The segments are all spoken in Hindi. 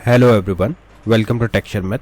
Hello everyone, welcome to texture math.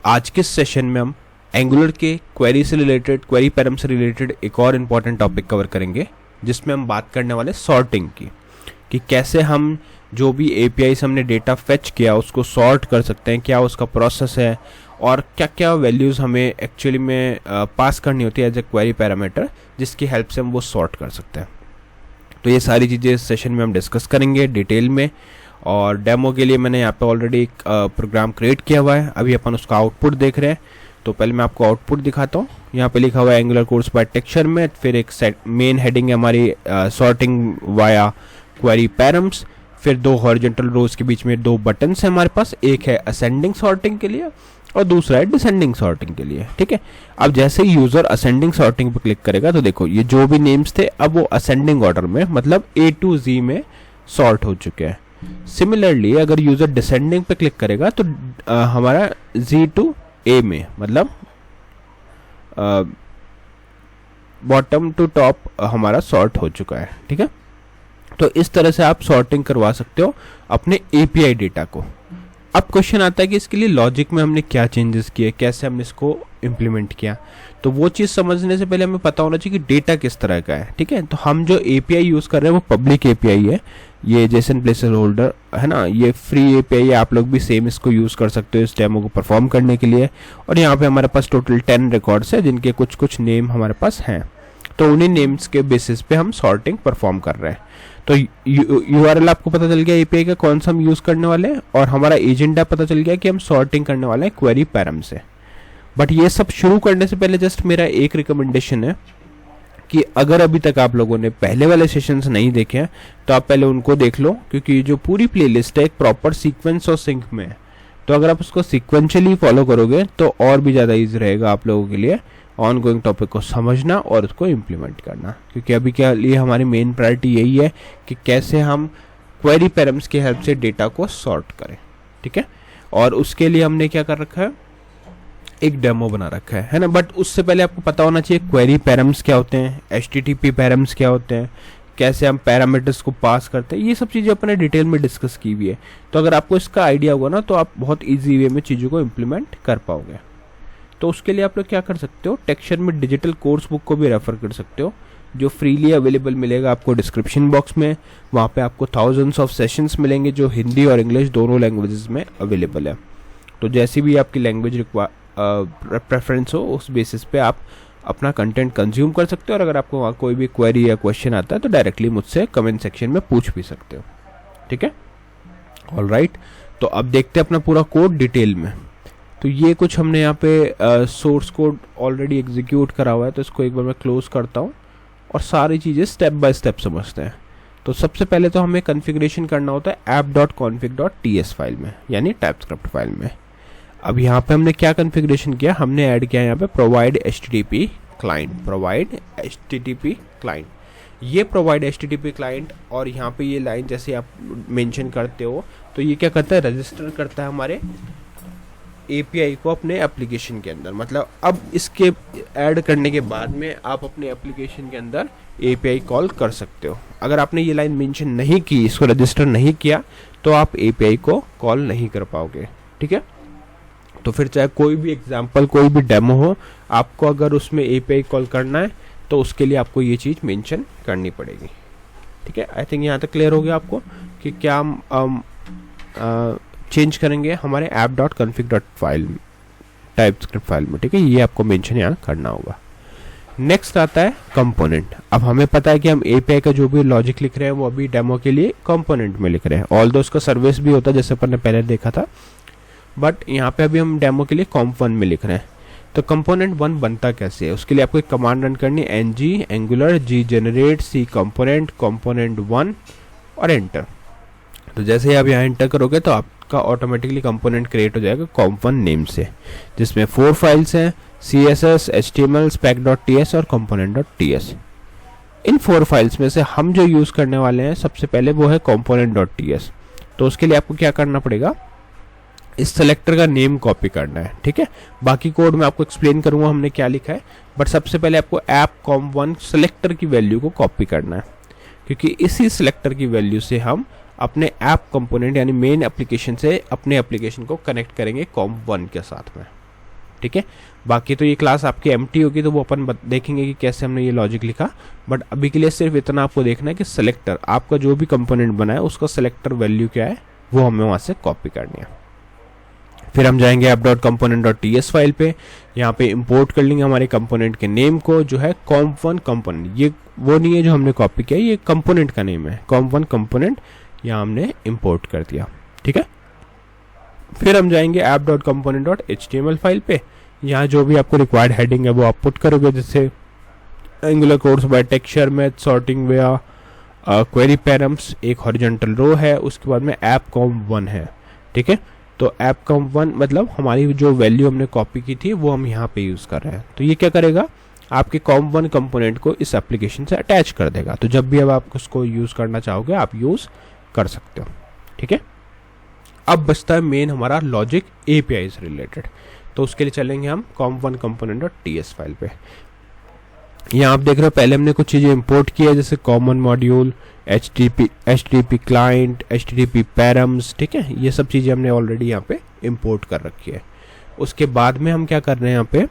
आज के सेशन में हम एंगुलर के क्वेरी से रिलेटेड, क्वेरी पैरम से रिलेटेड एक और इम्पॉर्टेंट टॉपिक कवर करेंगे, जिसमें हम बात करने वाले सॉर्टिंग की, कि कैसे हम जो भी एपीआई से हमने डेटा फेच किया उसको सॉर्ट कर सकते हैं, क्या उसका प्रोसेस है और क्या क्या वैल्यूज़ हमें एक्चुअली में पास करनी होती है एज ए क्वेरी पैरामीटर, जिसकी हेल्प से हम वो सॉर्ट कर सकते हैं। तो ये सारी चीज़ें इस सेशन में हम डिस्कस करेंगे डिटेल में। और डेमो के लिए मैंने यहाँ पे ऑलरेडी एक प्रोग्राम क्रिएट किया हुआ है, अभी अपन उसका आउटपुट देख रहे हैं। तो पहले मैं आपको आउटपुट दिखाता हूँ। यहाँ पे लिखा हुआ है एंगुलर कोर्स बाय टेक्सचर में, फिर एक मेन हेडिंग है हमारी सॉर्टिंग वाया क्वेरी पैरम्स, फिर दो हॉरिजॉन्टल रोज के बीच में दो बटन्स हैं हमारे पास, एक है असेंडिंग सॉर्टिंग के लिए और दूसरा है डिसेंडिंग सॉर्टिंग के लिए। ठीक है, अब जैसे ही यूजर असेंडिंग सॉर्टिंग पर क्लिक करेगा तो देखो ये जो भी नेम्स थे अब वो असेंडिंग ऑर्डर में, मतलब A to Z में सॉर्ट हो चुके हैं। सिमिलरली अगर यूजर डिसेंडिंग पे क्लिक करेगा तो हमारा Z to A में, मतलब बॉटम टू टॉप हमारा सॉर्ट हो चुका है। ठीक है, तो इस तरह से आप सॉर्टिंग करवा सकते हो अपने एपीआई डेटा को। अब क्वेश्चन आता है कि इसके लिए लॉजिक में हमने क्या चेंजेस किए, कैसे हमने इसको इम्प्लीमेंट किया। तो वो चीज़ समझने से पहले हमें पता होना चाहिए कि डेटा किस तरह का है। ठीक है, तो हम जो एपीआई यूज़ कर रहे हैं वो पब्लिक एपीआई है, ये जेसन प्लेसर होल्डर है ना, ये फ्री एपीआई है। आप लोग भी सेम इसको यूज़ कर सकते हो इस डेमो को परफॉर्म करने के लिए। और यहाँ पे हमारे पास टोटल 10 रिकॉर्ड्स है, जिनके कुछ कुछ नेम हमारे पास हैं। तो उन्हीं नेम्स के बेसिस पे हम सॉर्टिंग परफॉर्म कर रहे हैं। तो यूआरएल आपको पता चल गया एपीआई का कौन सा हम यूज़ करने वाले हैं, और हमारा एजेंडा पता चल गया कि हम सॉर्टिंग करने वाले हैं क्वेरी पैरम से। बट ये सब शुरू करने से पहले जस्ट मेरा एक रिकमेंडेशन है कि अगर अभी तक आप लोगों ने पहले वाले सेशंस नहीं देखे हैं तो आप पहले उनको देख लो, क्योंकि जो पूरी प्लेलिस्ट है एक प्रॉपर सीक्वेंस और सिंक में है। तो अगर आप उसको सीक्वेंशियली फॉलो करोगे तो और भी ज़्यादा ईजी रहेगा आप लोगों के लिए ऑन गोइंग टॉपिक को समझना और उसको इम्प्लीमेंट करना, क्योंकि अभी के लिए हमारी मेन प्रायोरिटी यही है कि कैसे हम क्वेरी पैरम्स की हेल्प से डेटा को सॉर्ट करें। ठीक है, और उसके लिए हमने क्या कर रखा है, एक डेमो बना रखा है ना। बट उससे पहले आपको पता होना चाहिए क्वेरी पैरम्स क्या होते हैं, एचटीटीपी पैरम्स क्या होते हैं, कैसे हम पैरामीटर्स को पास करते हैं। ये सब चीज़ें अपने डिटेल में डिस्कस की हुई है। तो अगर आपको इसका आइडिया होगा ना तो आप बहुत ईजी वे में चीज़ों को इम्प्लीमेंट कर पाओगे। तो उसके लिए आप लोग क्या कर सकते हो, टेक्सचर में डिजिटल कोर्स बुक को भी रेफर कर सकते हो, जो फ्रीली अवेलेबल मिलेगा आपको डिस्क्रिप्शन बॉक्स में। वहाँ पे आपको थाउजेंड्स ऑफ सेशंस मिलेंगे जो हिंदी और इंग्लिश दोनों लैंग्वेजेस में अवेलेबल है। तो जैसी भी आपकी लैंग्वेज प्रेफरेंस हो उस बेसिस पे आप अपना कंटेंट कंज्यूम कर सकते हो। और अगर आपको वहाँ कोई भी क्वेरी या क्वेश्चन आता है तो डायरेक्टली मुझसे कमेंट सेक्शन में पूछ भी सकते हो। ठीक है, ऑलराइट। तो अब देखते हैं अपना पूरा कोड डिटेल में। तो ये कुछ हमने यहाँ पे सोर्स कोड ऑलरेडी एग्जीक्यूट करा हुआ है, तो इसको एक बार मैं क्लोज करता हूँ और सारी चीज़ें स्टेप बाय स्टेप समझते हैं। तो सबसे पहले तो हमें कॉन्फ़िगरेशन करना होता है app.config.ts फाइल में, यानी टाइपस्क्रिप्ट फाइल में। अब यहाँ पे हमने क्या कॉन्फ़िगरेशन किया, हमने ऐड किया यहाँ पे प्रोवाइड HTTP क्लाइंट। ये प्रोवाइड HTTP क्लाइंट, और यहाँ पे ये लाइन जैसे आप मेंशन करते हो तो ये क्या करता है, रजिस्टर करता है हमारे एपीआई को अपने एप्लीकेशन के अंदर। मतलब अब इसके ऐड करने के बाद में आप अपने एप्लीकेशन के अंदर एपीआई कॉल कर सकते हो। अगर आपने ये लाइन मेंशन नहीं की, इसको रजिस्टर नहीं किया, तो आप एपीआई को कॉल नहीं कर पाओगे। ठीक है, तो फिर चाहे कोई भी एग्जांपल, कोई भी डेमो हो, आपको अगर उसमें एपीआई कॉल करना है तो उसके लिए आपको ये चीज़ मेंशन करनी पड़ेगी। ठीक है, आई थिंक यहाँ तक क्लियर हो गया आपको कि क्या हम चेंज करेंगे हमारे app.config.file टाइपस्क्रिप्ट फाइल में। ठीक है, ये आपको मेंशन यहाँ करना होगा। नेक्स्ट आता है कंपोनेंट। अब हमें पता है कि हम एपीआई का जो भी लॉजिक लिख रहे हैं वो अभी डेमो के लिए कंपोनेंट में लिख रहे हैं, ऑल्दो उसका सर्विस भी होता है जैसे अपन ने पहले देखा था, बट यहाँ पे अभी हम डेमो के लिए comp1 में लिख रहे हैं। तो कंपोनेंट 1 बनता कैसे है, उसके लिए आपको एक कमांड रन करनी है, ng angular g generate c component 1 और एंटर। तो जैसे ही आप यहाँ एंटर करोगे तो आपका ऑटोमेटिकली कंपोनेंट क्रिएट हो जाएगा comp1 नेम से, जिसमें 4 फाइल्स हैं, css, html, spec.ts और component.ts। इन 4 फाइल्स में से हम जो यूज़ करने वाले हैं सबसे पहले वो है component.ts। तो उसके लिए आपको क्या करना पड़ेगा, इस सेलेक्टर का नेम कॉपी करना है। ठीक है, बाकी कोड में आपको एक्सप्लेन करूंगा हमने क्या लिखा है, बट सबसे पहले आपको app.com1 सेलेक्टर की वैल्यू को कॉपी करना है, क्योंकि इसी सेलेक्टर की वैल्यू से हम अपने ऐप कंपोनेंट यानी मेन एप्लीकेशन से अपने एप्लीकेशन को कनेक्ट करेंगे comp1 के साथ में, ठीक है। बाकी तो ये क्लास आपकी एम्प्टी होगी तो वो अपन देखेंगे कि कैसे हमने ये लॉजिक लिखा, बट अभी के लिए सिर्फ इतना आपको देखना है कि सेलेक्टर आपका जो भी कंपोनेंट बना है उसका सेलेक्टर वैल्यू क्या है वो हमें वहाँ से कॉपी करनी है। फिर हम जाएंगे app.component.ts फाइल पे, यहाँ पे इंपोर्ट कर लेंगे हमारे कंपोनेंट के नेम को जो है comp1 कंपोनेंट। ये वो नहीं है जो हमने कॉपी किया, ये कंपोनेंट का नेम है comp1 कंपोनेंट, यहाँ हमने इंपोर्ट कर दिया, ठीक है। फिर हम जाएंगे app.component.html फाइल पे, यहाँ जो भी आपको रिक्वायर्ड हेडिंग है वो आप पुट करोगे, जैसे angular codes by texture math sorting via query params, एक हॉरिजॉन्टल रो है, उसके बाद में ऐप comp1 है, ठीक है। तो ऐप comp1 मतलब हमारी जो वैल्यू हमने कॉपी की थी वो हम यहाँ पे यूज़ कर रहे हैं। तो ये क्या करेगा, आपके comp1 कंपोनेंट को इस एप्लीकेशन से अटैच कर देगा। तो जब भी अब आप उसको यूज़ करना चाहोगे आप यूज़ कर सकते हो, ठीक है। अब बचता है मेन हमारा लॉजिक API से रिलेटेड, तो उसके लिए चलेंगे हम comp1 component.ts फाइल पे। यहाँ आप देख रहे हो पहले हमने कुछ चीज़ें इंपोर्ट की है, जैसे common module, HTTP client, HTTP params, ठीक है। ये सब चीज़ें हमने ऑलरेडी यहाँ पे इंपोर्ट कर रखी है। उसके बाद में हम क्या कर रहे हैं, यहाँ पे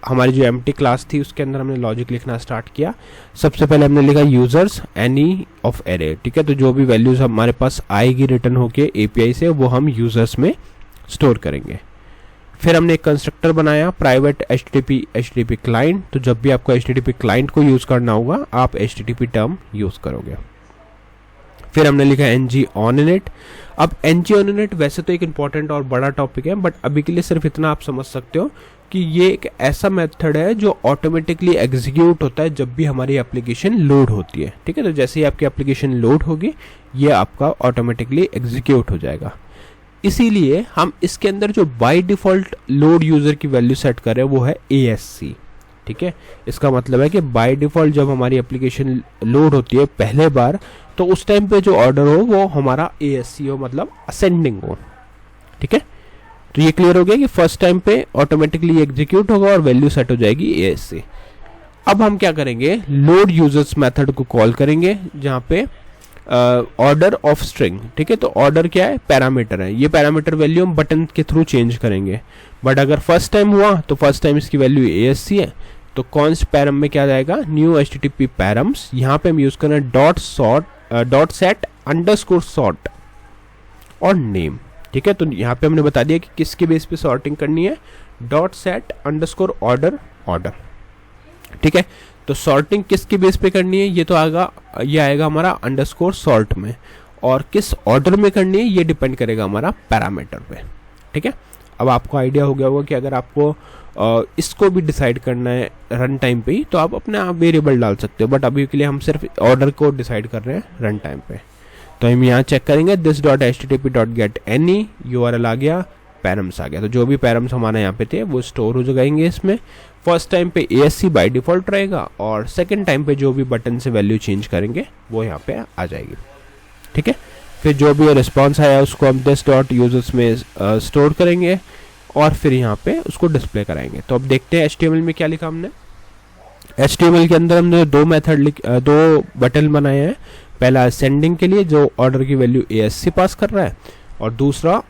हमारी जो एम्प्टी क्लास थी उसके अंदर हमने लॉजिक लिखना स्टार्ट किया। सबसे पहले हमने लिखा यूजर्स एनी ऑफ एरे, ठीक है। तो जो भी वैल्यूज हमारे पास आएगी रिटर्न होके API से वो हम यूजर्स में स्टोर करेंगे। फिर हमने एक कंस्ट्रक्टर बनाया प्राइवेट HTTP क्लाइंट, तो जब भी आपको HTTP क्लाइंट को यूज़ करना होगा आप HTTP टर्म यूज़ करोगे। फिर हमने लिखा ng on init। अब ng on init वैसे तो एक इंपॉर्टेंट और बड़ा टॉपिक है, बट अभी के लिए सिर्फ इतना आप समझ सकते हो कि ये एक ऐसा मेथड है जो ऑटोमेटिकली एग्जीक्यूट होता है जब भी हमारी एप्लीकेशन लोड होती है, ठीक है। तो जैसे ही आपकी एप्लीकेशन लोड होगी ये आपका ऑटोमेटिकली एग्जीक्यूट हो जाएगा। इसीलिए हम इसके अंदर जो बाय डिफ़ॉल्ट लोड यूज़र की वैल्यू सेट कर रहे हैं वो है ASC, ठीक है। इसका मतलब है कि बाय डिफ़ॉल्ट जब हमारी एप्लीकेशन लोड होती है पहले बार, तो उस टाइम पे जो ऑर्डर हो वो हमारा ASC हो, मतलब असेंडिंग हो, ठीक है। तो ये क्लियर हो गया कि फर्स्ट टाइम पे ऑटोमेटिकली एग्जीक्यूट होगा और वैल्यू सेट हो जाएगी ASC। अब हम क्या करेंगे, लोड यूजर्स मेथड को कॉल करेंगे जहाँ पे ऑर्डर ऑफ स्ट्रिंग, ठीक है। तो ऑर्डर क्या है, पैरामीटर है, ये पैरामीटर वैल्यू हम बटन के थ्रू चेंज करेंगे। बट अगर फर्स्ट टाइम हुआ तो फर्स्ट टाइम इसकी वैल्यू ASC है, तो कॉन्स्ट पैरम में क्या जाएगा, न्यू HTTP पैरम्स, यहाँ पे हम यूज कर रहे हैं डॉट सेट अंडरस्कोर सॉर्ट और नेम, ठीक है। तो यहाँ पे हमने बता दिया कि किसके बेस पे सॉर्टिंग करनी है, डॉट सेट अंडरस्कोर ऑर्डर, ठीक है। तो सॉर्टिंग किसके बेस पे करनी है, ये तो ये आएगा हमारा अंडरस्कोर सॉर्ट में, और किस ऑर्डर में करनी है ये डिपेंड करेगा हमारा पैरामीटर पे, ठीक है। अब आपको आइडिया हो गया होगा कि अगर आपको इसको भी डिसाइड करना है रन टाइम पे ही तो आप अपने आप वेरिएबल डाल सकते हो, बट अभी के लिए हम सिर्फ ऑर्डर को डिसाइड कर रहे हैं रन टाइम पे। तो हम यहाँ चेक करेंगे this.http.get any URL आ गया, पैरम्स आ गया। तो जो भी पैरम्स हमारे यहाँ पे थे वो स्टोर हो जाएंगे इसमें। फर्स्ट टाइम पे ASC बाय डिफ़ॉल्ट रहेगा और सेकंड टाइम पे जो भी बटन से वैल्यू चेंज करेंगे वो यहाँ पे आ जाएगी, ठीक है। फिर जो भी रिस्पॉन्स आया उसको हम this.users में स्टोर करेंगे और फिर यहाँ पे उसको डिस्प्ले कराएंगे। तो अब देखते हैं HTML में क्या लिखा हमने। HTML के अंदर हमने दो बटन बनाए हैं, पहला सेंडिंग के लिए जो ऑर्डर की वैल्यू ASC पास कर रहा है, और दूसरा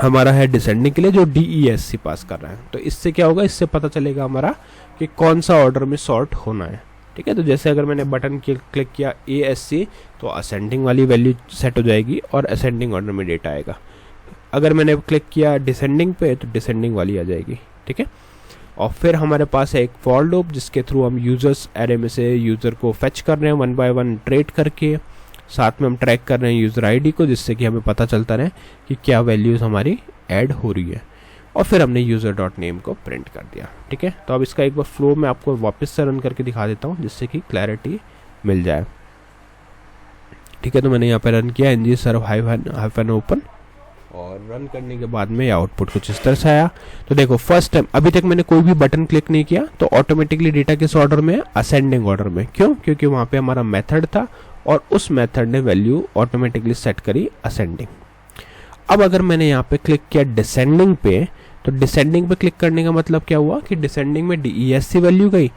हमारा है डिसेंडिंग के लिए जो DESC पास कर रहा है। तो इससे क्या होगा, इससे पता चलेगा हमारा कि कौन सा ऑर्डर में सॉर्ट होना है, ठीक है। तो जैसे अगर मैंने बटन क्लिक किया ASC तो असेंडिंग वाली वैल्यू सेट हो जाएगी और असेंडिंग ऑर्डर में डेटा आएगा। अगर मैंने क्लिक किया डिसेंडिंग पे तो डिसेंडिंग वाली आ जाएगी, ठीक है। और फिर हमारे पास है एक फॉर लूप जिसके थ्रू हम यूजर्स एरे में से यूज़र को फेच कर रहे हैं 1 by 1 ट्रेड करके, साथ में हम ट्रैक कर रहे हैं यूज़र ID को, जिससे कि हमें पता चलता रहे कि क्या वैल्यूज़ हमारी ऐड हो रही है। और फिर हमने यूज़र.नेम को प्रिंट कर दिया, ठीक है। तो अब इसका एक बार फ्लो मैं आपको वापस से रन करके दिखा देता हूँ जिससे कि क्लैरिटी मिल जाए, ठीक है। तो मैंने यहाँ पे रन किया ng serve -open और रन करने के बाद में आउटपुट कुछ इस तरह से आया। तो देखो फर्स्ट टाइम अभी तक मैंने कोई भी बटन क्लिक नहीं किया तो ऑटोमेटिकली डेटा किस ऑर्डर में है, असेंडिंग ऑर्डर में। क्यों? क्योंकि वहाँ पे हमारा मेथड था और उस मेथड ने वैल्यू ऑटोमेटिकली सेट करी असेंडिंग। अब अगर मैंने यहाँ पे क्लिक किया डिसेंडिंग पे, तो डिसेंडिंग पे क्लिक करने का मतलब क्या हुआ कि डिसेंडिंग में DESC वैल्यू गई,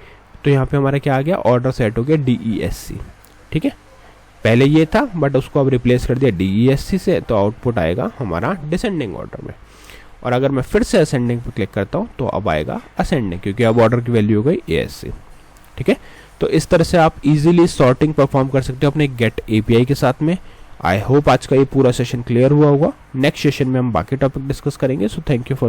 तो यहाँ पे हमारा क्या आ गया, ऑर्डर सेट हो गया DESC, ठीक है। पहले ये था बट उसको अब रिप्लेस कर दिया DESC से, तो आउटपुट आएगा हमारा डिसेंडिंग ऑर्डर में। और अगर मैं फिर से असेंडिंग पर क्लिक करता हूँ तो अब आएगा असेंडिंग, क्योंकि अब ऑर्डर की वैल्यू हो गई ASC। ठीक है, तो इस तरह से आप इजीली सॉर्टिंग परफॉर्म कर सकते हो अपने गेट API के साथ में। आई होप आज का ये पूरा सेशन क्लियर हुआ होगा। नेक्स्ट सेशन में हम बाकी टॉपिक डिस्कस करेंगे। So thank you for